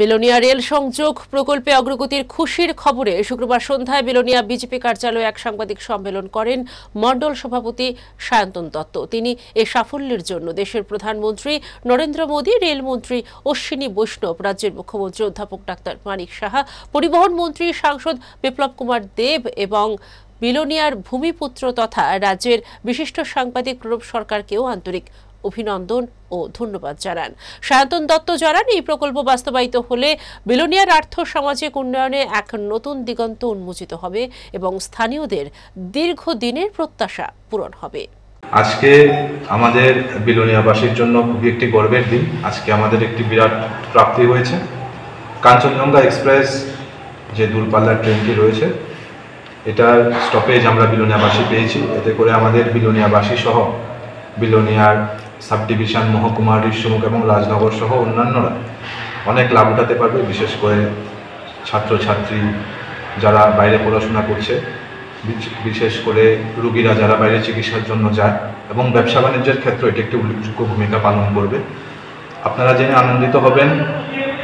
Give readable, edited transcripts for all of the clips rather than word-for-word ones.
Belonia rail সংযোগ প্রকল্পে অগ্রগতির খুশির খবরে শুক্রবার সন্ধ্যায় বিলোনিয়া বিজেপি কার্যালয়ে এক সাংবাদিক সম্মেলন করেন মণ্ডল সভাপতি সায়ন্তন দত্ত। তিনি এই সাফল্যের জন্য দেশের প্রধানমন্ত্রী নরেন্দ্র মোদী, রেলমন্ত্রী অশ্বিনী বৈষ্ণব, রাজ্যের মুখ্যমন্ত্রী অধ্যাপক ডাক্তার মানিক সাহা, পরিবহন মন্ত্রী সাংসদ বিপ্লব কুমার দেব এবং বিলোনিয়ার ভূমিপুত্র তথা রাজ্যের বিশিষ্ট সাংবাদিক প্রণব সরকারকেও আন্তরিক অভিনন্দন ও ধন্যবাদ জানান। সায়ন্তন দত্ত জানান, এই প্রকল্প বাস্তবায়িত হলে বিলোনিয়ার আর্থ সামাজিক উন্নয়নে এক নতুন দিগন্ত উন্মোচিত হবে এবং স্থানীয়দের দীর্ঘদিনের প্রত্যাশা পূরণ হবে। আজকে আমাদের বিলোনিয়াবাসীর জন্য খুবই একটি গর্বের দিন। আজকে আমাদের একটি বিরাট প্রাপ্তি হয়েছে। কাঞ্চনজঙ্ঘা এক্সপ্রেস যে দূরপাল্লার ট্রেনটি রয়েছে, এটার স্টপেজ আমরা বিলোনিয়াবাসী পেয়েছি। এতে করে আমাদের বিলোনিয়াবাসী সহ বিলোনিয়ার সাব ডিভিশন, মহকুমা, ঋষ্যমুখ এবং রাজনগর সহ অন্যান্যরা অনেক লাভ উঠাতে পারবে। বিশেষ করে ছাত্রছাত্রী যারা বাইরে পড়াশোনা করছে, বিশেষ করে রোগীরা যারা বাইরে চিকিৎসার জন্য যায়, এবং ব্যবসা বাণিজ্যের ক্ষেত্রে এটি একটি উল্লেখযোগ্য ভূমিকা পালন করবে। আপনারা জেনে আনন্দিত হবেন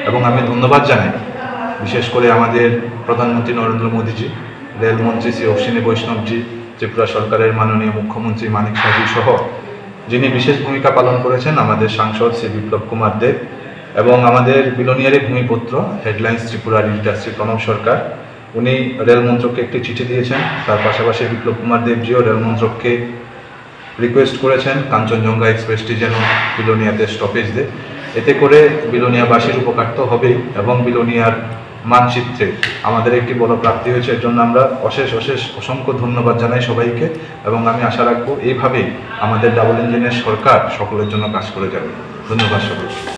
এবং আমি ধন্যবাদ জানাই বিশেষ করে আমাদের প্রধানমন্ত্রী নরেন্দ্র মোদীজি, রেলমন্ত্রী শ্রী অশ্বিনী বৈষ্ণবজি, ত্রিপুরা সরকারের মাননীয় মুখ্যমন্ত্রী মানিক সাহাজি সহ যিনি বিশেষ ভূমিকা পালন করেছেন আমাদের সাংসদ শ্রী বিপ্লব কুমার দেব, এবং আমাদের বিলোনিয়ারের ভূমিপুত্র হেডলাইন্স ত্রিপুরার এডিটর শ্রী প্রণব সরকার। উনি রেলমন্ত্রককে একটি চিঠি দিয়েছেন। তার পাশাপাশি বিপ্লব কুমার দেবজিও রেলমন্ত্রককে রিকোয়েস্ট করেছেন কাঞ্চনজঙ্ঘা এক্সপ্রেসটি যেন বিলোনিয়াতে স্টপেজ দেয়। এতে করে বিলোনিয়াবাসীর উপকার তো হবেই, এবং বিলোনিয়ার মানচিত্রে আমাদের একটি বড় প্রাপ্তি হয়েছে। এর জন্য আমরা অসংখ্য ধন্যবাদ জানাই সবাইকে, এবং আমি আশা রাখবো এইভাবেই আমাদের ডাবল ইঞ্জিনের সরকার সকলের জন্য কাজ করে যাবে। ধন্যবাদ সবাইকে।